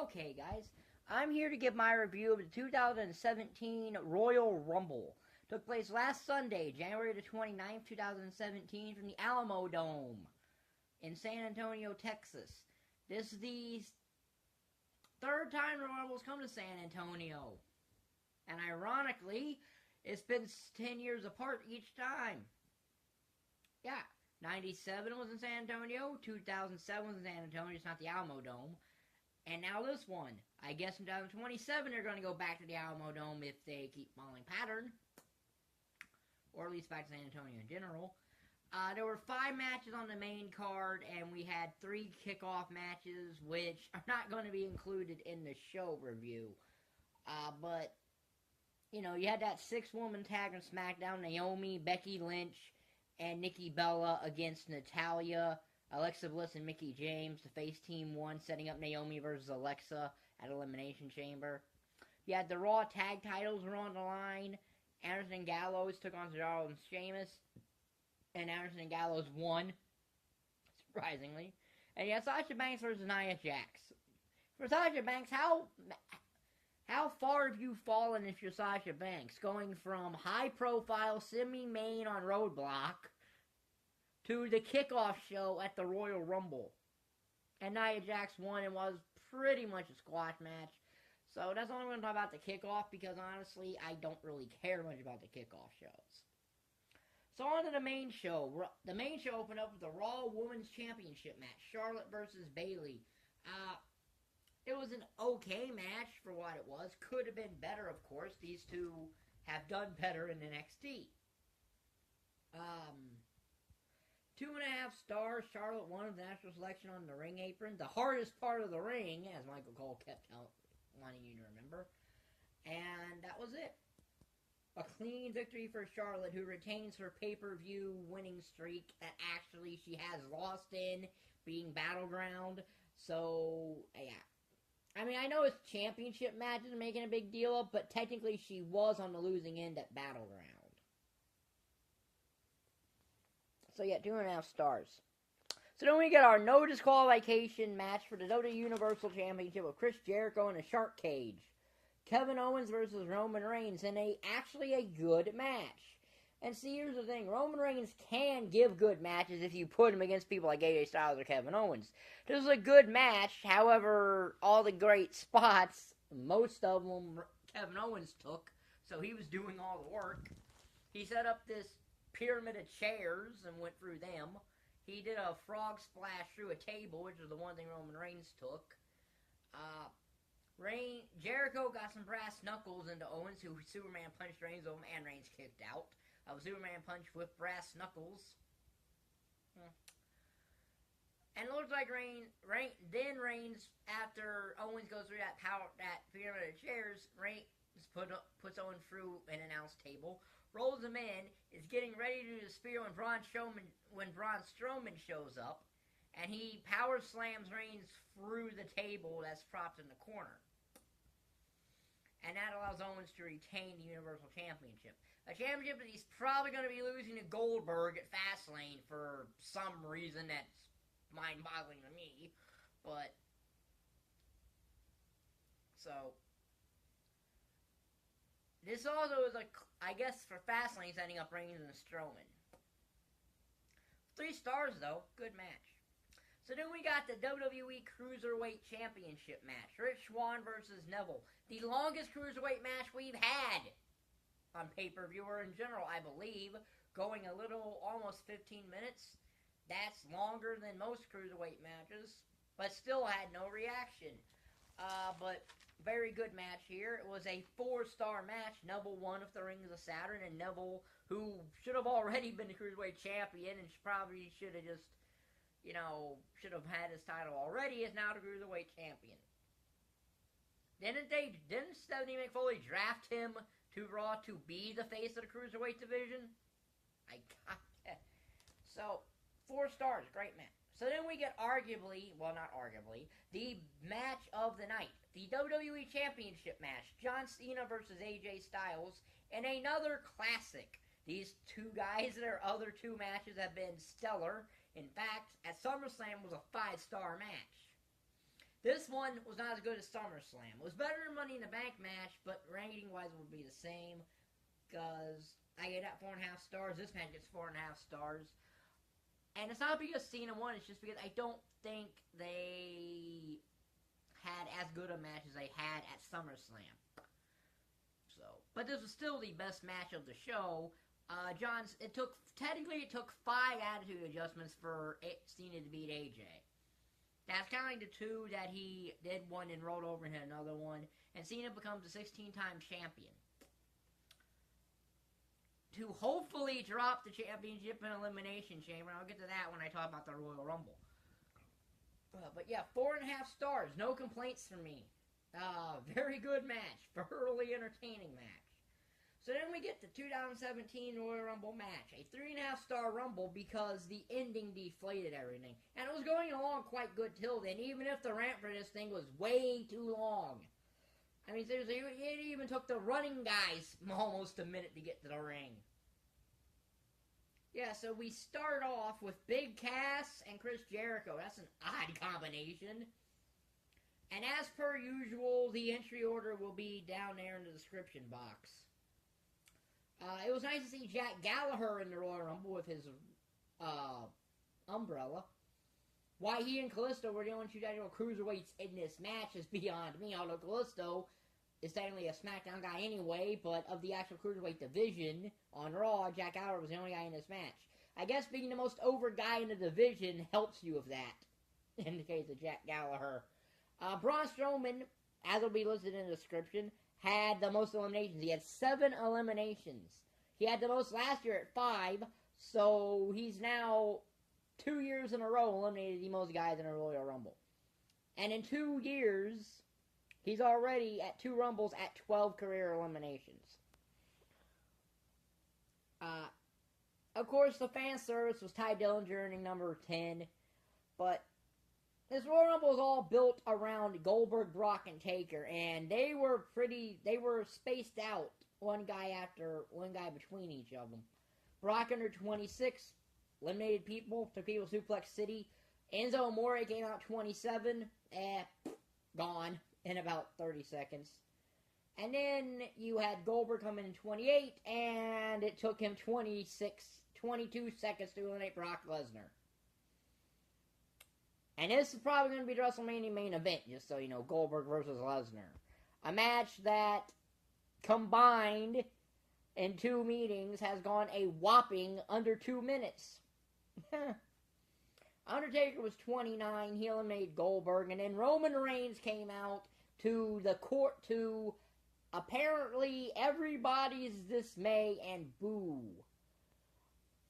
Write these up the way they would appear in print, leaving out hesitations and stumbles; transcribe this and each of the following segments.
Okay, guys, I'm here to give my review of the 2017 Royal Rumble. Took place last Sunday, January the 29th, 2017, from the Alamo Dome in San Antonio, Texas. This is the third time the Rumble's come to San Antonio. And ironically, it's been 10 years apart each time. Yeah, 97 was in San Antonio, 2007 was in San Antonio, it's not the Alamo Dome. And now this one. I guess in 2027 they're going to go back to the Alamo Dome if they keep following pattern. Or at least back to San Antonio in general. There were 5 matches on the main card, and we had 3 kickoff matches, which are not going to be included in the show review. But, you know, you had that 6-woman tag on SmackDown, Naomi, Becky Lynch, and Nikki Bella against Natalya, Alexa Bliss, and Mickie James. The face team won, setting up Naomi versus Alexa at Elimination Chamber. You had the Raw tag titles were on the line. Anderson and Gallows took on Cesaro and Sheamus. And Anderson and Gallows won, surprisingly. And you had Sasha Banks versus Nia Jax. For Sasha Banks, how far have you fallen if you're Sasha Banks? Going from high-profile semi-main on Roadblock to the kickoff show at the Royal Rumble. And Nia Jax won and was pretty much a squash match. So that's all I'm going to talk about the kickoff, because honestly, I don't really care much about the kickoff shows. So on to the main show. The main show opened up with the Raw Women's Championship match, Charlotte versus Bayley. It was an okay match for what it was. Could have been better, of course. These two have done better in NXT. 2.5 stars. Charlotte won the national selection on the ring apron. The hardest part of the ring, as Michael Cole kept wanting you to remember. And that was it. A clean victory for Charlotte, who retains her pay-per-view winning streak that actually she has lost in, being Battleground. So, yeah. I mean, I know it's championship matches making a big deal of, but technically she was on the losing end at Battleground. So, yeah, 2.5 stars. So then we get our no disqualification match for the WWE Universal Championship with Chris Jericho in a shark cage. Kevin Owens versus Roman Reigns in actually a good match. And see, here's the thing. Roman Reigns can give good matches if you put him against people like AJ Styles or Kevin Owens. This was a good match. However, all the great spots, most of them Kevin Owens took. So he was doing all the work. He set up this pyramid of chairs and went through them. He did a frog splash through a table, which is the one thing Roman Reigns took. Jericho got some brass knuckles into Owens, who Superman punched Reigns over, and Reigns kicked out. A Superman punch with brass knuckles. And it looks like Reigns, after Owens goes through that pyramid of chairs, Reigns puts Owens through an announce table, rolls him in, is getting ready to do the spear when Braun Strowman shows up, and he power slams Reigns through the table that's propped in the corner. And that allows Owens to retain the Universal Championship. A championship that he's probably going to be losing to Goldberg at Fastlane for some reason that's mind-boggling to me. But, so, this also is, I guess, for Fastlane, setting up Reigns and Strowman. 3 stars, though. Good match. So then we got the WWE Cruiserweight Championship match. Swann versus Neville. The longest Cruiserweight match we've had on pay-per-view, or in general, I believe. Going almost 15 minutes. That's longer than most Cruiserweight matches. But still had no reaction. But very good match here. It was a 4-star match. Neville won with the Rings of Saturn. And Neville, who should have already been the Cruiserweight Champion and probably should have just, should have had his title already, is now the Cruiserweight Champion. Didn't Stephanie McFoley draft him to Raw to be the face of the Cruiserweight division? I got that. So, 4 stars, great match. So then we get the match of the night. The WWE Championship match. John Cena versus AJ Styles. And another classic. These two guys, their other 2 matches have been stellar. In fact, at SummerSlam was a 5-star match. This one was not as good as SummerSlam. It was better than Money in the Bank match, but rating-wise it would be the same. Because I gave that 4.5 stars. This match gets 4.5 stars. And it's not because Cena won. It's just because I don't think they had as good a match as they had at SummerSlam. So, but this was still the best match of the show. It took 5 attitude adjustments for Cena to beat AJ. That's kind of like the 2 that he did one and rolled over and hit another one. And Cena becomes a 16-time champion. To hopefully drop the championship in Elimination Chamber. I'll get to that when I talk about the Royal Rumble. But yeah, 4.5 stars. No complaints from me. Very good match. Thoroughly entertaining match. So then we get the 2017 Royal Rumble match. A 3.5 star Rumble because the ending deflated everything. And it was going along quite good till then, even if the rant for this thing was way too long. I mean, seriously, it even took the running guys almost a minute to get to the ring. Yeah, so we start off with Big Cass and Chris Jericho. That's an odd combination. And as per usual, the entry order will be down there in the description box. It was nice to see Jack Gallagher in the Royal Rumble with his umbrella. Why he and Kalisto were the only 2 cruiserweights in this match is beyond me, although Kalisto is technically a SmackDown guy anyway, but of the actual cruiserweight division on Raw, Jack Gallagher was the only guy in this match. I guess being the most over guy in the division helps you with that, in the case of Jack Gallagher. Braun Strowman, as will be listed in the description, had the most eliminations. He had 7 eliminations. He had the most last year at 5, so he's now 2 years in a row eliminated the most guys in a Royal Rumble. And in 2 years, he's already at 2 Rumbles at 12 career eliminations. Of course, the fan service was Tye Dillinger earning number 10, but this Royal Rumble is all built around Goldberg, Brock, and Taker, and they were spaced out, one guy between each of them. Brock under 26, eliminated people, took people to Suplex City. Enzo Amore came out 27, gone in about 30 seconds. And then you had Goldberg come in 28, and it took him 22 seconds to eliminate Brock Lesnar. And this is probably going to be the WrestleMania main event, just so you know, Goldberg versus Lesnar. A match that, combined in 2 meetings, has gone a whopping under 2 minutes. Undertaker was 29, he eliminated Goldberg, and then Roman Reigns came out to the court to apparently everybody's dismay and boo.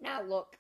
Now look,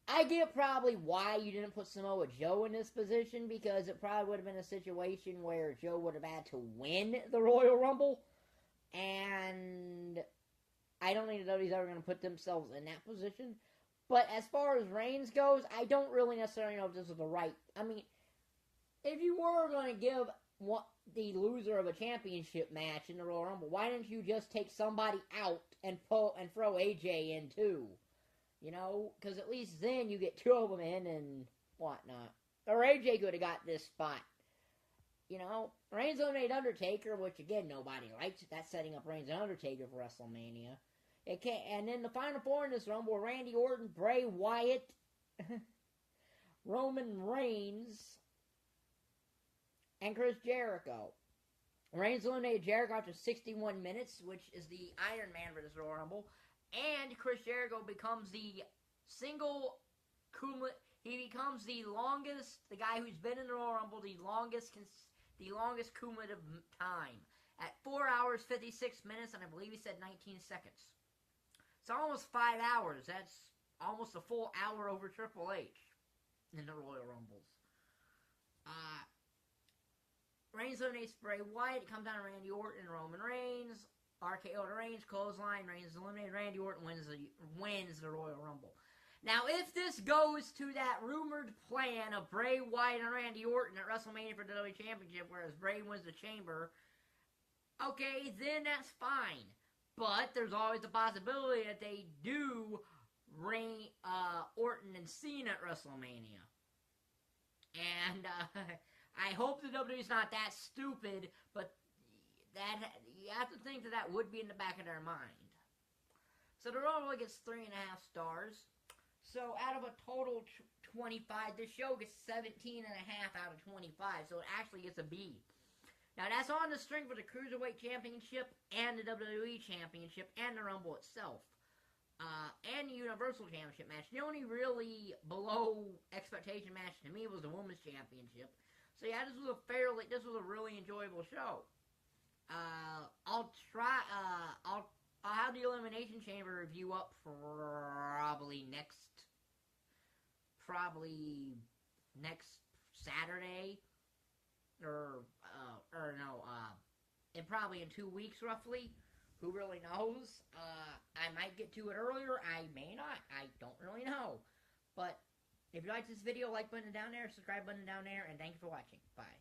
I get probably why you didn't put Samoa Joe in this position, because it probably would have been a situation where Joe would have had to win the Royal Rumble, and I don't think nobody's ever going to put themselves in that position. But as far as Reigns goes, I don't really necessarily know if this is the right... I mean, if you were going to give the loser of a championship match in the Royal Rumble, why didn't you just take somebody out and throw AJ in too? You know, because at least then you get 2 of them in and whatnot. Or AJ could have got this spot. You know, Reigns eliminated Undertaker, which again, nobody likes. That's setting up Reigns and Undertaker for WrestleMania. And then the final 4 in this Rumble were Randy Orton, Bray Wyatt, Roman Reigns, and Chris Jericho. Reigns eliminated Jericho after 61 minutes, which is the Iron Man for this Royal Rumble. And Chris Jericho becomes the guy who's been in the Royal Rumble the longest cumulative time. At 4 hours, 56 minutes, and I believe he said 19 seconds. It's almost 5 hours. That's almost a full hour over Triple H in the Royal Rumbles. Reigns eliminates Bray Wyatt. It comes down to Randy Orton and Roman Reigns. RKO to Reigns, clothesline. Reigns eliminated. Randy Orton wins the Royal Rumble. Now, if this goes to that rumored plan of Bray Wyatt and Randy Orton at WrestleMania for the WWE Championship, whereas Bray wins the Chamber, okay, then that's fine. But there's always the possibility that they do Orton and Cena at WrestleMania. And I hope the WWE's not that stupid, but that you have to think that would be in the back of their mind. So the Royal Rumble gets 3.5 stars. So out of a total 25, this show gets 17.5 out of 25. So it actually gets a B. Now that's on the strength of the Cruiserweight Championship and the WWE Championship and the Rumble itself. And the Universal Championship match. The only really below expectation match to me was the Women's Championship. So yeah, this was a really enjoyable show. I'll have the Elimination Chamber review up probably next Saturday, probably in 2 weeks roughly. Who really knows? I might get to it earlier. I may not. I don't really know. But if you liked this video, like button down there, subscribe button down there, and thank you for watching. Bye.